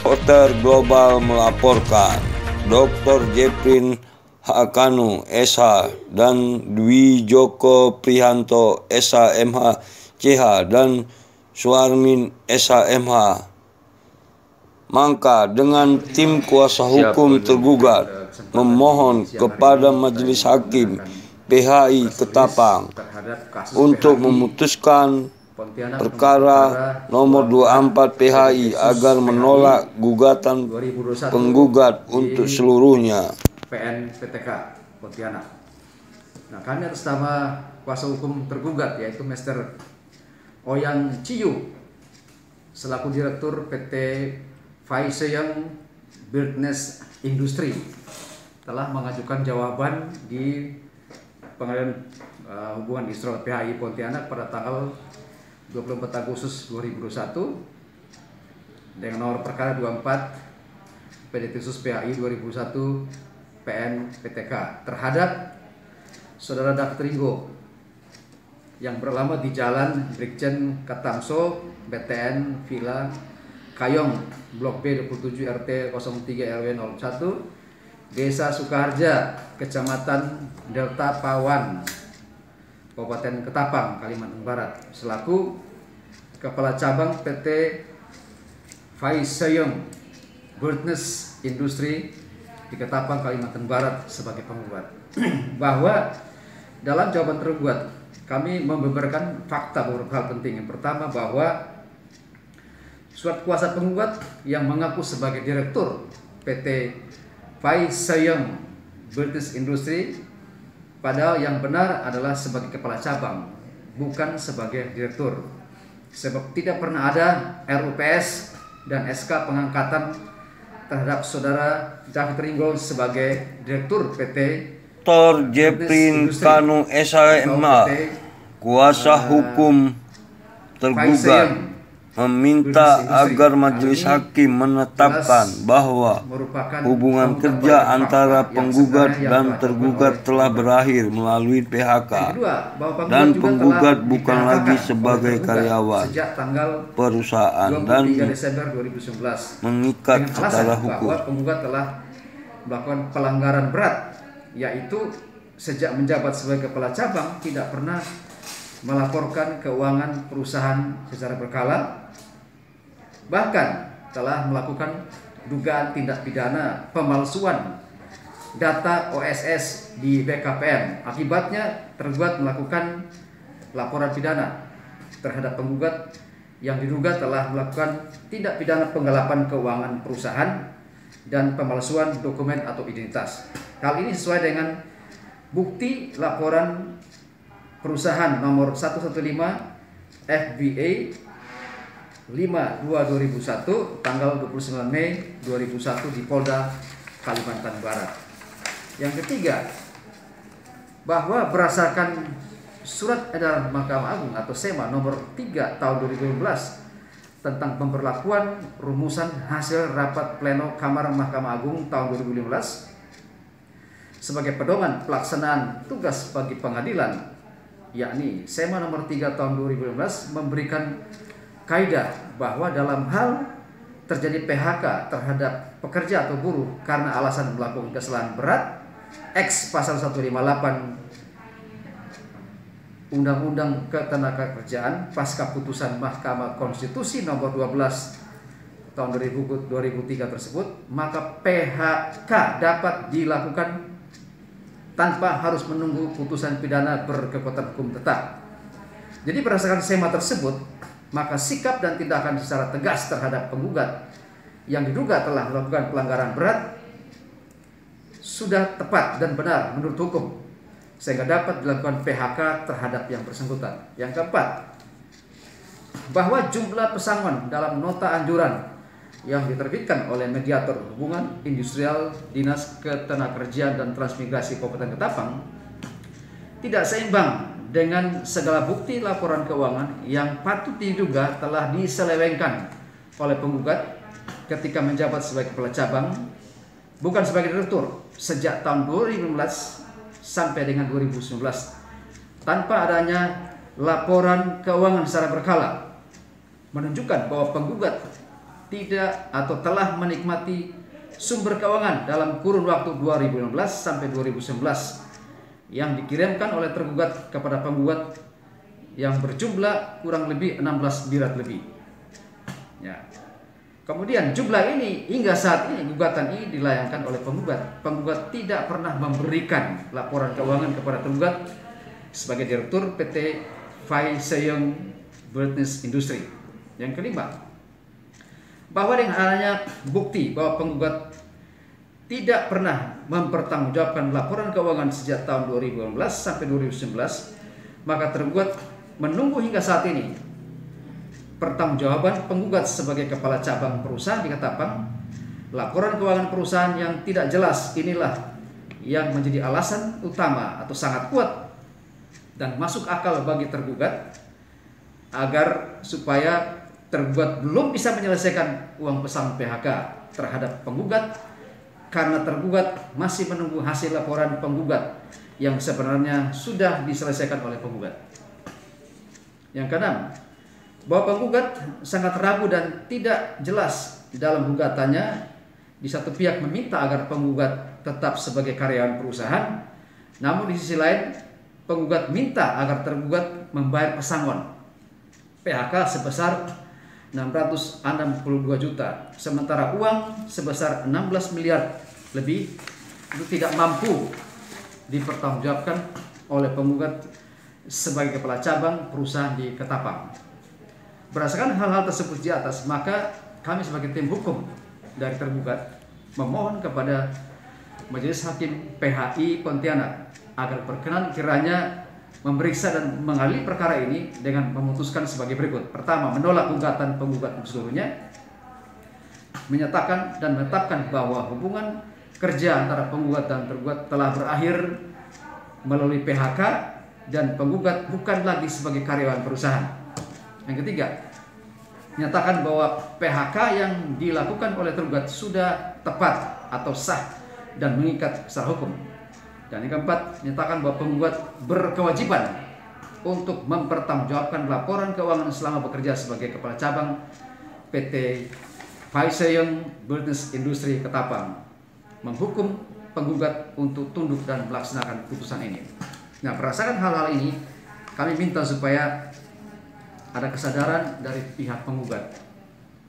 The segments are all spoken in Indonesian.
Reporter Global melaporkan, Dr. Jeprin Hakanu, SH, dan Dwi Joko Prihanto, SH, MH, CH, dan Suarmin, SH, MH, maka dengan tim kuasa hukum tergugat memohon kepada Majelis Hakim PHI Ketapang untuk memutuskan perkara nomor 24 PHI agar menolak gugatan penggugat untuk seluruhnya. PN PTK Pontianak. Nah, kami atas nama kuasa hukum tergugat yaitu Mr. Oyang Ciyu selaku Direktur PT Fai Seyong Business Industry telah mengajukan jawaban di Pengadilan Hubungan Industrial PHI Pontianak pada tanggal 24 Agustus 2021 dengan nomor perkara 24 Petitus PHI 2021 PN PTK terhadap Saudara David Ringo yang beralamat di Jalan Brigjen Katamso BTN Villa Kayong Blok B 27 RT 03 RW 01 Desa Sukaharja, Kecamatan Delta Pawan, Kabupaten Ketapang, Kalimantan Barat, selaku Kepala Cabang PT Fai Seyong Business Industry di Ketapang, Kalimantan Barat sebagai penggugat. Bahwa dalam jawaban tergugat kami membeberkan fakta beberapa hal penting. Yang pertama, bahwa surat kuasa penggugat yang mengaku sebagai Direktur PT Fai Seyong Business Industry padahal yang benar adalah sebagai kepala cabang, bukan sebagai direktur. Sebab tidak pernah ada RUPS dan SK pengangkatan terhadap Saudara David Ringo sebagai Direktur PT Dr. Jeprin Hakanu, SHMH, kuasa hukum tergugat, meminta agar Majelis Hakim menetapkan bahwa hubungan kerja antara penggugat dan tergugat telah berakhir melalui PHK dan penggugat bukan lagi sebagai karyawan perusahaan dan mengikat secara hukum. Bahwa penggugat telah melakukan pelanggaran berat, yaitu sejak menjabat sebagai kepala cabang tidak pernah melaporkan keuangan perusahaan secara berkala, bahkan telah melakukan dugaan tindak pidana pemalsuan data OSS di BKPM. Akibatnya tergugat melakukan laporan pidana terhadap penggugat yang diduga telah melakukan tindak pidana penggelapan keuangan perusahaan dan pemalsuan dokumen atau identitas. Hal ini sesuai dengan bukti laporan perusahaan nomor 115 FBA 52/2001 tanggal 29 Mei 2001 di Polda Kalimantan Barat. Yang ketiga, bahwa berdasarkan surat edaran Mahkamah Agung atau SEMA nomor 3 tahun 2015 tentang pemberlakuan rumusan hasil rapat pleno Kamar Mahkamah Agung tahun 2015 sebagai pedoman pelaksanaan tugas bagi pengadilan, yakni SEMA nomor 3 tahun 2015 memberikan kaidah bahwa dalam hal terjadi PHK terhadap pekerja atau buruh karena alasan melakukan kesalahan berat X pasal 158 Undang-Undang Ketenagakerjaan pasca putusan Mahkamah Konstitusi nomor 12 tahun 2003 tersebut, maka PHK dapat dilakukan tanpa harus menunggu putusan pidana berkekuatan hukum tetap. Jadi berdasarkan SEMA tersebut, maka sikap dan tindakan secara tegas terhadap penggugat yang diduga telah melakukan pelanggaran berat sudah tepat dan benar menurut hukum, sehingga dapat dilakukan PHK terhadap yang bersangkutan. Yang keempat, bahwa jumlah pesangon dalam nota anjuran yang diterbitkan oleh Mediator Hubungan Industrial Dinas Ketenagakerjaan dan Transmigrasi Kabupaten Ketapang tidak seimbang dengan segala bukti laporan keuangan yang patut diduga telah diselewengkan oleh penggugat ketika menjabat sebagai kepala cabang, bukan sebagai direktur, sejak tahun 2015 sampai dengan 2019 tanpa adanya laporan keuangan secara berkala, menunjukkan bahwa penggugat tidak atau telah menikmati sumber keuangan dalam kurun waktu 2015 sampai 2019 yang dikirimkan oleh tergugat kepada penggugat yang berjumlah kurang lebih 16 miliar lebih. Ya. Kemudian jumlah ini hingga saat ini gugatan ini dilayangkan oleh penggugat. Penggugat tidak pernah memberikan laporan keuangan kepada tergugat sebagai direktur PT Fai Sejong Business Industry. Yang kelima, bahwa dengan adanya bukti bahwa penggugat tidak pernah mempertanggungjawabkan laporan keuangan sejak tahun 2015 sampai 2019, maka tergugat menunggu hingga saat ini pertanggungjawaban penggugat sebagai kepala cabang perusahaan di Ketapang. Laporan keuangan perusahaan yang tidak jelas inilah yang menjadi alasan utama atau sangat kuat dan masuk akal bagi tergugat agar supaya tergugat belum bisa menyelesaikan uang pesangon PHK terhadap penggugat karena tergugat masih menunggu hasil laporan penggugat yang sebenarnya sudah diselesaikan oleh penggugat. Yang keenam, bahwa penggugat sangat ragu dan tidak jelas di dalam gugatannya. Di satu pihak meminta agar penggugat tetap sebagai karyawan perusahaan, namun di sisi lain penggugat minta agar tergugat membayar pesangon PHK sebesar 662 juta, sementara uang sebesar 16 miliar lebih itu tidak mampu dipertanggungjawabkan oleh penggugat sebagai kepala cabang perusahaan di Ketapang. Berdasarkan hal-hal tersebut di atas, maka kami sebagai tim hukum dari tergugat memohon kepada Majelis Hakim PHI Pontianak agar berkenan kiranya memeriksa dan mengadili perkara ini dengan memutuskan sebagai berikut. Pertama, menolak gugatan penggugat seluruhnya, menyatakan dan menetapkan bahwa hubungan kerja antara penggugat dan tergugat telah berakhir melalui PHK dan penggugat bukan lagi sebagai karyawan perusahaan. Yang ketiga, menyatakan bahwa PHK yang dilakukan oleh tergugat sudah tepat atau sah dan mengikat secara hukum. Dan yang keempat, menyatakan bahwa penggugat berkewajiban untuk mempertanggungjawabkan laporan keuangan selama bekerja sebagai kepala cabang PT Fai Sejong Business Industry Ketapang, menghukum penggugat untuk tunduk dan melaksanakan putusan ini. Nah, berdasarkan hal-hal ini, kami minta supaya ada kesadaran dari pihak penggugat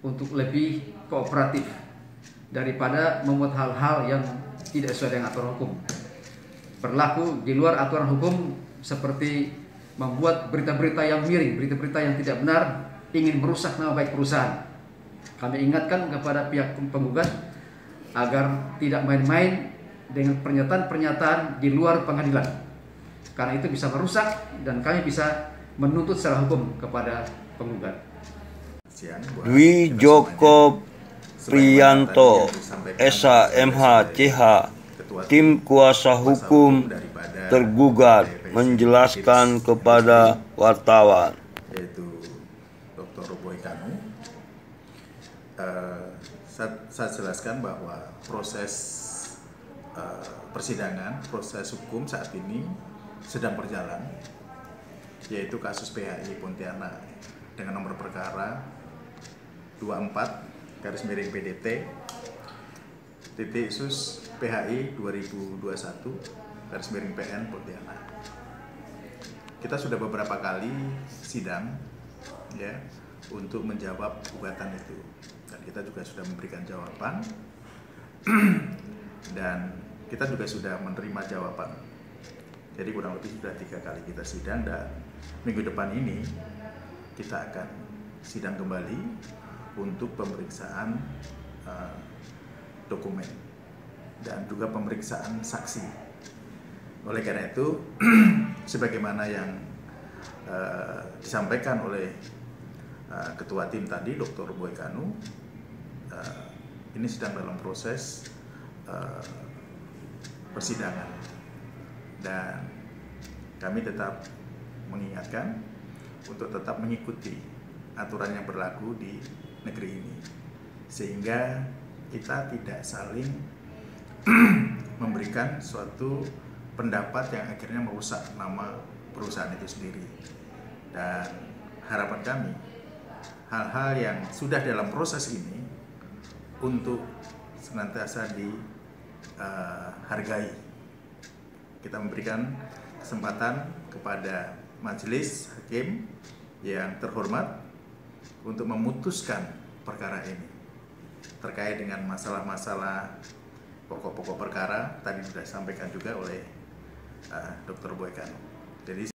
untuk lebih kooperatif daripada membuat hal-hal yang tidak sesuai dengan aturan hukum. Berlaku di luar aturan hukum seperti membuat berita-berita yang miring, berita-berita yang tidak benar, ingin merusak nama baik perusahaan. Kami ingatkan kepada pihak penggugat agar tidak main-main dengan pernyataan-pernyataan di luar pengadilan, karena itu bisa merusak dan kami bisa menuntut secara hukum kepada penggugat. Dwi Joko Priyanto, SHMH CH, tim kuasa hukum tergugat menjelaskan kepada wartawan. Yaitu Dr. Boy Kanu. Saya jelaskan bahwa proses persidangan, proses hukum saat ini sedang berjalan, yaitu kasus PHI Pontianak dengan nomor perkara 24/PDT sus PHI 2021/PN Pontianak. Kita sudah beberapa kali sidang ya untuk menjawab gugatan itu, dan kita juga sudah memberikan jawaban dan kita juga sudah menerima jawaban. Jadi kurang lebih sudah 3 kali kita sidang, dan minggu depan ini kita akan sidang kembali untuk pemeriksaan dokumen dan juga pemeriksaan saksi. Oleh karena itu, sebagaimana yang disampaikan oleh ketua tim tadi, Dr. Boy Kanu, ini sedang dalam proses persidangan, dan kami tetap mengingatkan untuk tetap mengikuti aturan yang berlaku di negeri ini, sehingga kita tidak saling memberikan suatu pendapat yang akhirnya merusak nama perusahaan itu sendiri. Dan harapan kami, hal-hal yang sudah dalam proses ini untuk senantiasa dihargai. Kita memberikan kesempatan kepada majelis hakim yang terhormat untuk memutuskan perkara ini terkait dengan masalah-masalah pokok-pokok perkara tadi sudah disampaikan juga oleh Dr. Boykan. Jadi